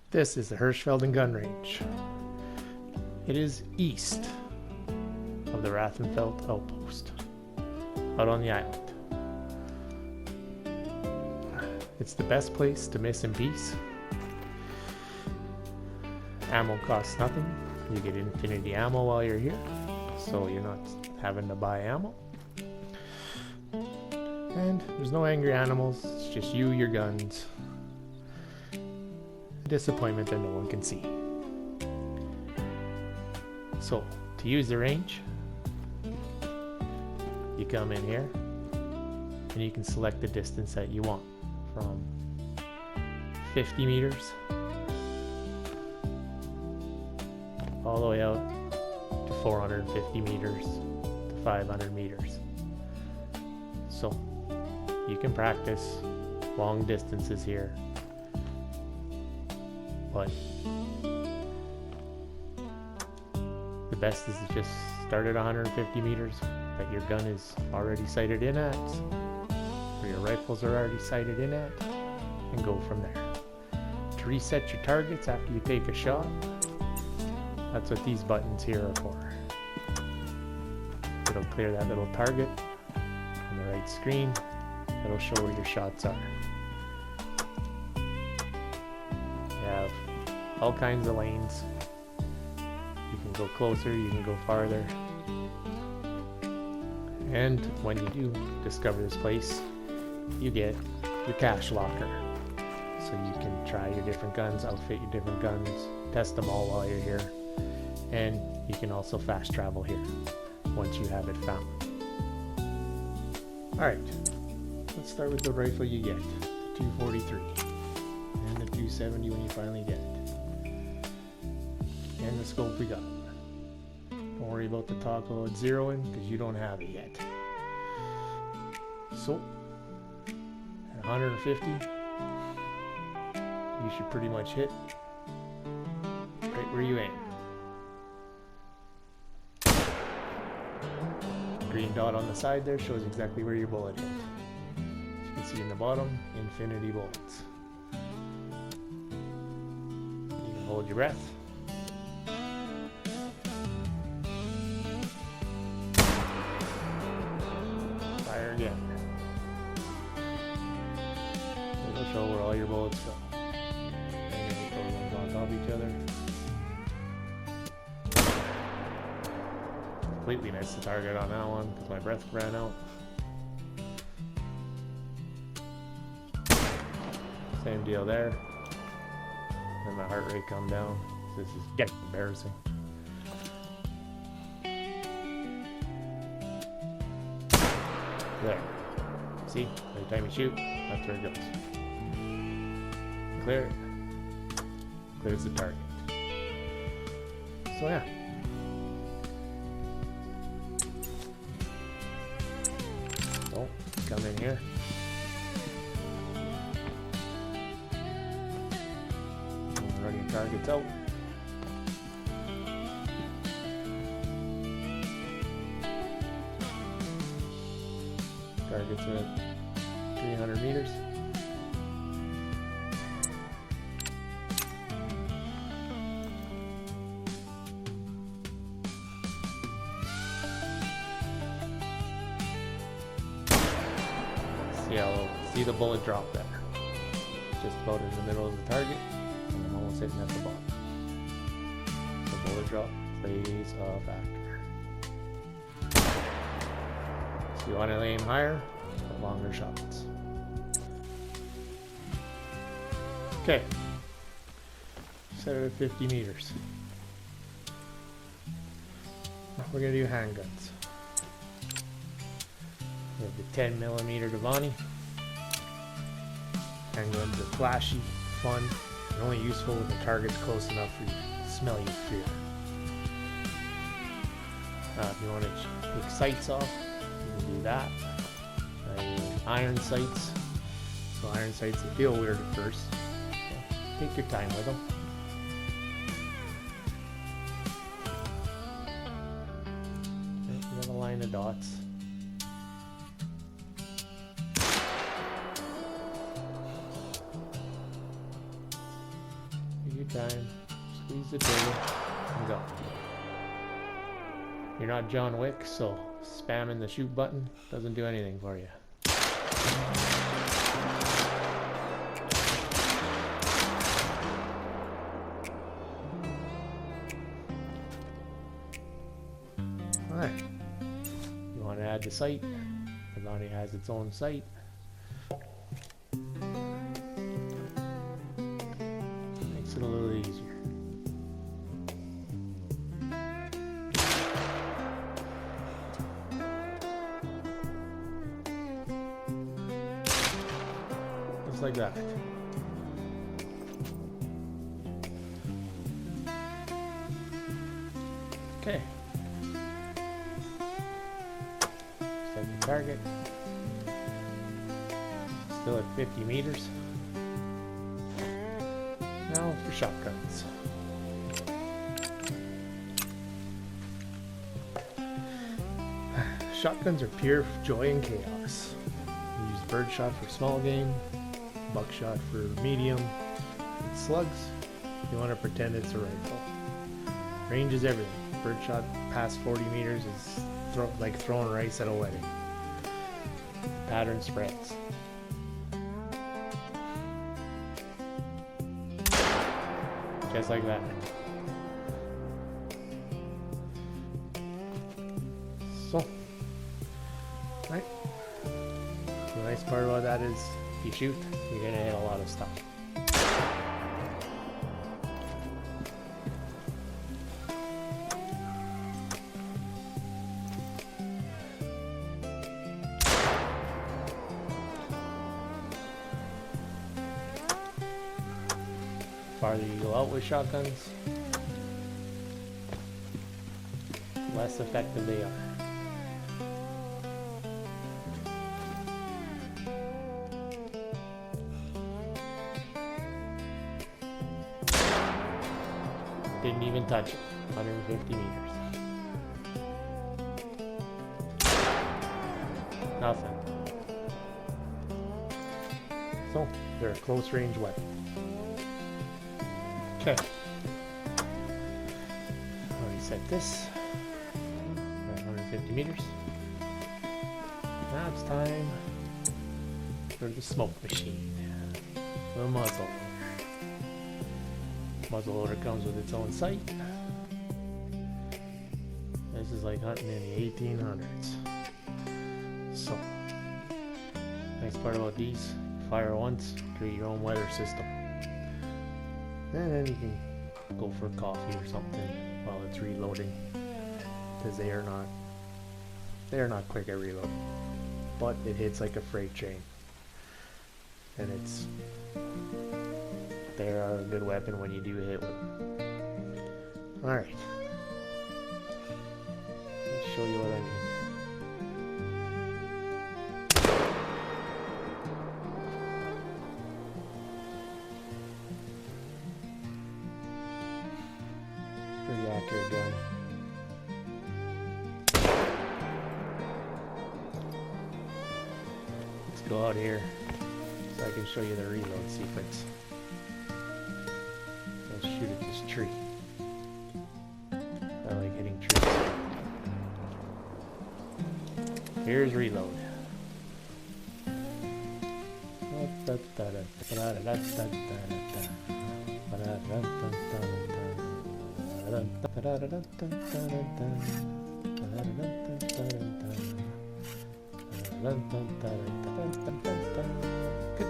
This is the Hirschfelden gun range. It is east of the Rathenfeld outpost, out on the island. It's the best place to miss in peace. Ammo costs nothing. You get infinity ammo while you're here, so you're not having to buy ammo. And there's no angry animals, it's just you, your guns. Disappointment that no one can see. So, to use the range, you come in here and you can select the distance that you want, from 50 meters all the way out to 450 meters to 500 meters. So you can practice long distances here, but the best is to just start at 150 meters that your gun is already sighted in at, or your rifles are already sighted in at, and go from there. To reset your targets after you take a shot, that's what these buttons here are for. It'll clear that little target on the right screen. It'll show where your shots are. You have all kinds of lanes. You can go closer, you can go farther. And when you do discover this place, you get your cache locker. So you can try your different guns, outfit your different guns, test them all while you're here. And you can also fast travel here once you have it found. Alright, let's start with the rifle you get, the 243 and the 270 when you finally get it. And the scope we got. Don't worry about the toggle at zeroing because you don't have it yet. So, at 150, you should pretty much hit right where you aim. Green dot on the side there shows exactly where your bullet hit. As you can see in the bottom, infinity bullets. You can hold your breath. Fire again. It'll show where all your bullets go. And then you throw ones on top of each other. Completely missed the target on that one because my breath ran out. Same deal there. And my heart rate come down. This is getting embarrassing. There. See? Every time you shoot, that's where it goes. Clear it. Clears the target. So yeah. So, come in here. Run your targets out. Targets at 300 meters. See the bullet drop there. Just about in the middle of the target, and I'm almost hitting at the bottom. The bullet drop plays a factor. So you want to aim higher for longer shots. Okay. Set it at 50 meters. Now we're going to do handguns. We have the 10mm Devani. Handguns are flashy, fun, and only useful when the target's close enough for you to smell your fear. If you want to take sights off, you can do that. I use iron sights. So iron sights, they feel weird at first. So take your time with them. Okay, you have a line of dots. Take your time. Squeeze the trigger and go. You're not John Wick, so spamming the shoot button doesn't do anything for you. Alright. You want to add the sight? The Lonnie has its own sight. Makes it a little easier. Just like that. Okay. Set the target. Still at 50 meters. Now for shotguns. Shotguns are pure joy and chaos. You use birdshot for small game, buckshot for medium, and slugs, you want to pretend it's a rifle. Range is everything. Birdshot past 40 meters is like throwing rice at a wedding. Pattern spreads. Just like that. So, right? The nice part about that is if you shoot, you're gonna hit a lot of stuff. Farther you go out with shotguns, less effective they are. Didn't even touch it. 150 meters. Nothing. So, they're a close range weapon. Okay. Already set this. 150 meters. Now it's time for the smoke machine. The muzzleloader. Muzzleloader comes with its own sight. This is like hunting in the 1800s. So, nice part about these, fire once, create your own weather system. And then you can go for coffee or something while it's reloading, because they are not quick at reload, but it hits like a freight train, and they are a good weapon when you do hit with them. All right, let's show you what I mean. Pretty accurate gun. Let's go out here so I can show you the reload sequence. I'll shoot at this tree. I like hitting trees. Here's reload. Good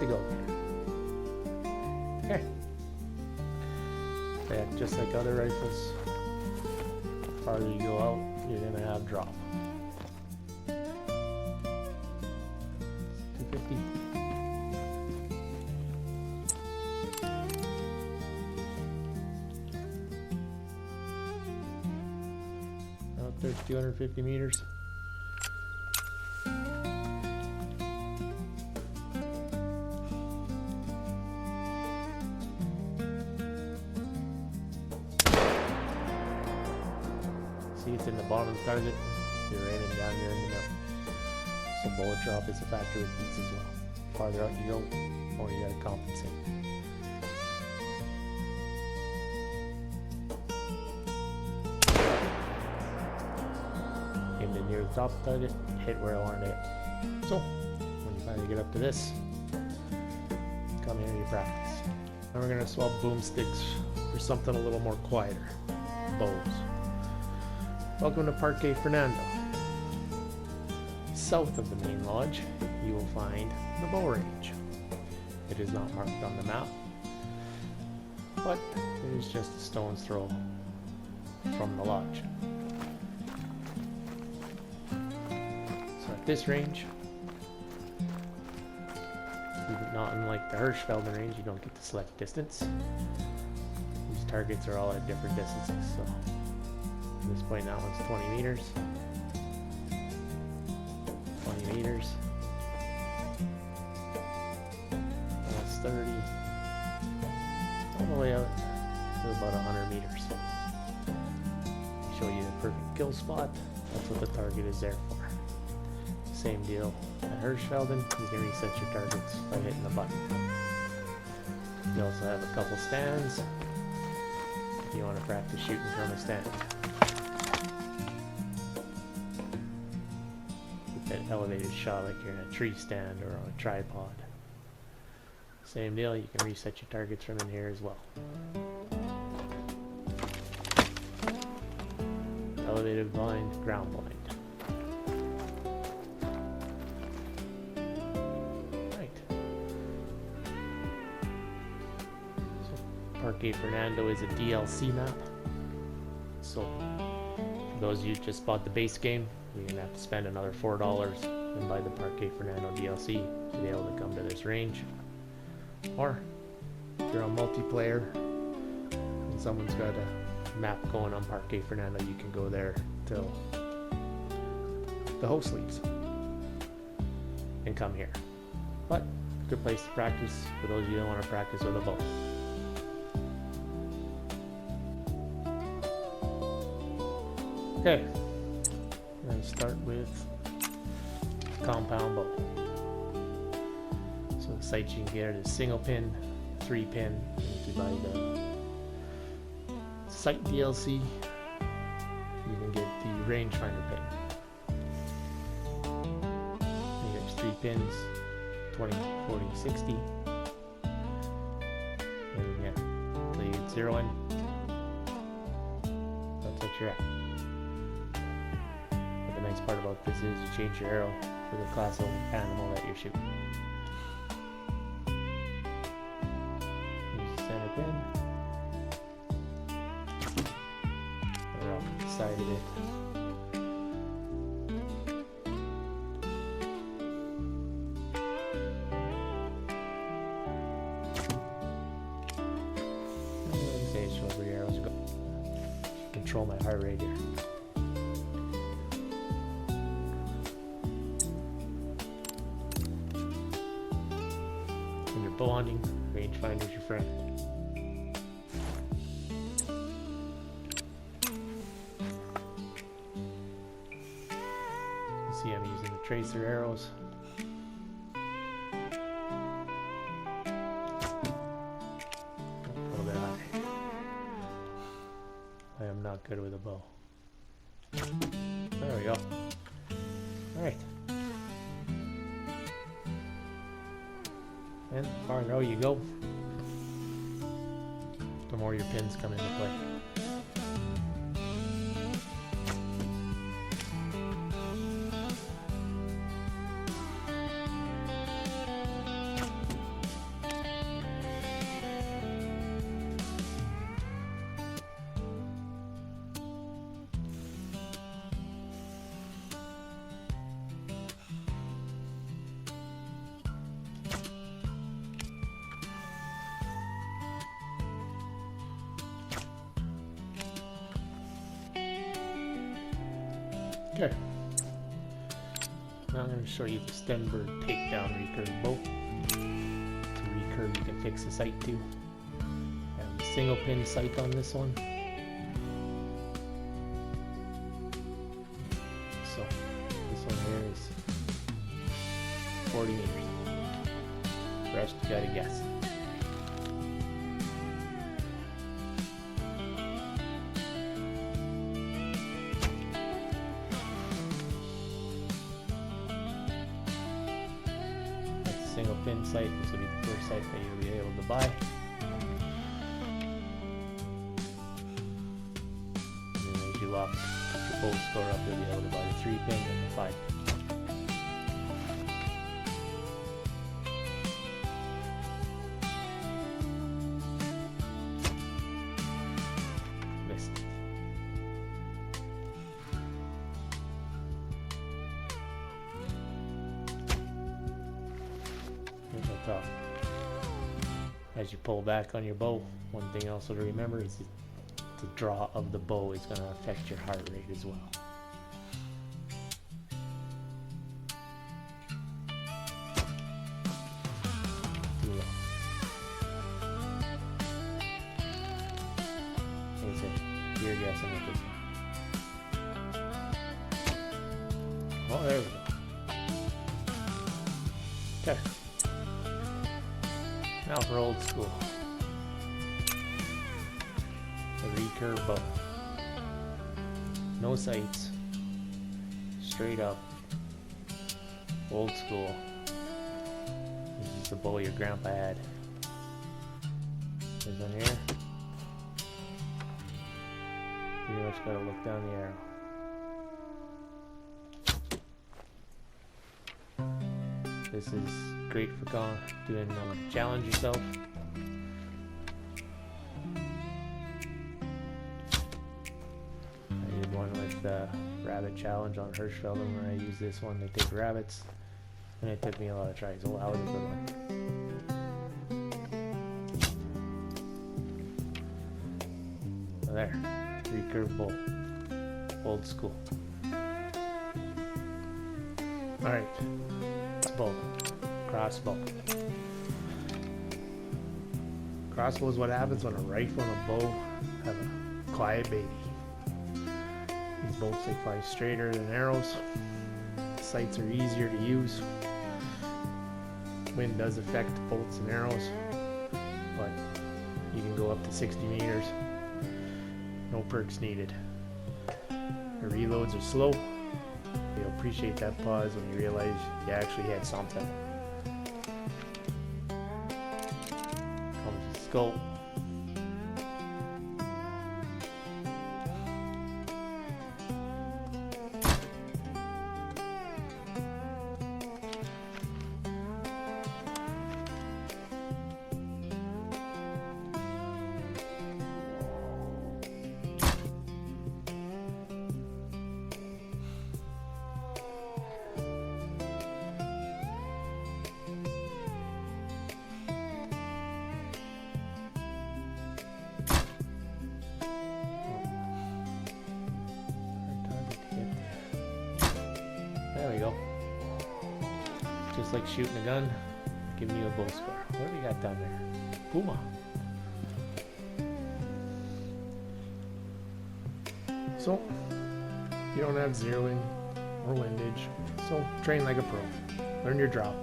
to go. Okay. Yeah, just like other rifles, the farther you go out, you're gonna have drop. 250. Out there's 250 meters. See, it's in the bottom of the target. You're aiming down here in the middle. So bullet drop is a factor with these as well. Farther out you go, more you gotta compensate. the top of the target, hit where I wanted to hit. So, when you finally get up to this, come here and you practice. Now we're going to swap boomsticks for something a little more quieter. Bows. Welcome to Parque Fernando. South of the main lodge, you will find the bow range. It is not marked on the map, but it is just a stone's throw from the lodge. So at this range, not unlike the Hirschfelden range, you don't get to select distance. These targets are all at different distances, so at this point that one's 20 meters. 20 meters. That's 30. All the way out to about 100 meters. Show you the perfect kill spot. That's what the target is there for. Same deal at Hirschfelden. You can reset your targets by hitting the button. You also have a couple stands if you want to practice shooting from a stand. That elevated shot like you're in a tree stand or on a tripod. Same deal, you can reset your targets from in here as well. Elevated blind, ground blind. Right. So Parque Fernando is a DLC map. So for those of you who just bought the base game, you're going to have to spend another $4 and buy the Parque Fernando DLC to be able to come to this range. Or, if you're on multiplayer and someone's got a map going on Parque Fernando, you can go there till the host leaves and come here. But, good place to practice for those of you who want to practice with a bow. Okay. We're going to start with compound bow. So the sights you can get are the single pin, 3-pin. If you buy the sight DLC, you can get the rangefinder pin. And there's 3 pins, 20, 40, 60. And yeah, until you get 0 in, that's what you're at. The nice part about this is you change your arrow for the class of animal that you're shooting. Use the center pin. Or off the side of it. And say show where your arrows go. Control my heart rate here. Bow hunting, rangefinder's your friend. You see I'm using the tracer arrows. A little bit high. I am not good with a bow. There we go. Alright. And the farther out you go, the more your pins come into play. Okay. Now I'm going to show you the Stenberg takedown recurve bow. To recurve you can fix the sight to. I have a single pin sight on this one. So this one here is 40 meters. The rest you gotta guess. pin sight. This will be the first sight that you'll be able to buy. And then as you lock your bolt score up, you'll be able to buy the 3 pin and the 5 pin. As you pull back on your bow, one thing also to remember is the draw of the bow is going to affect your heart rate as well. Too low. Like I said, you're guessing with this. Oh, there we go. Okay. Now for old school. The Recurve bow. No sights. Straight up. Old school. This is the bow your grandpa had. There's one here. Pretty much gotta look down the arrow. This is great for doing challenge yourself. I did one with the rabbit challenge on Hirschfelden where I used this one to take rabbits, and it took me a lot of tries. Oh, that was a good one. So there, Recurve bow, old school. All right. Bow. Crossbow. Crossbow is what happens when a rifle and a bow have a quiet baby. These bolts, they fly straighter than arrows. The sights are easier to use. Wind does affect bolts and arrows, but you can go up to 60 meters. No perks needed. The reloads are slow. You'll appreciate that pause when you realize you actually had something. Comes the scope. There we go. Just like shooting a gun, giving you a bow score. What do we got down there? Puma. So, you don't have zeroing or windage, so train like a pro. Learn your drop.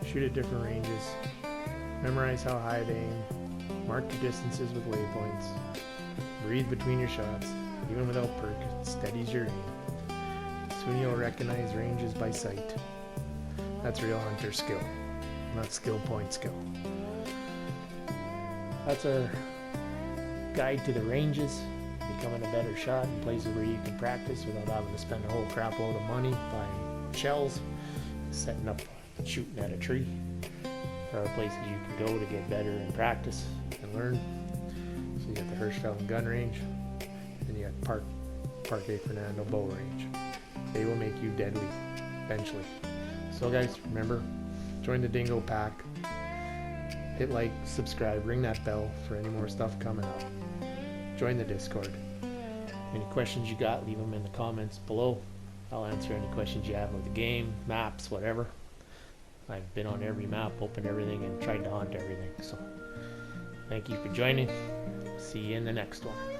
Shoot at different ranges. Memorize how high to aim. Mark your distances with waypoints. Breathe between your shots. Even without perk, it steadies your aim. Soon you'll recognize ranges by sight. That's real hunter skill, not skill point skill. That's our guide to the ranges, becoming a better shot in places where you can practice without having to spend a whole crap load of money buying shells, setting up, shooting at a tree. There are places you can go to get better and practice and learn. So you got the Hirschfelden gun range, and you got Parque Fernando bow range. They will make you deadly eventually. So guys, remember, join the Dingo pack. Hit like, subscribe, ring that bell for any more stuff coming up. Join the Discord. Any questions you got, leave them in the comments below. I'll answer any questions you have of the game, maps, whatever. I've been on every map, opened everything, and tried to hunt everything. So thank you for joining. See you in the next one.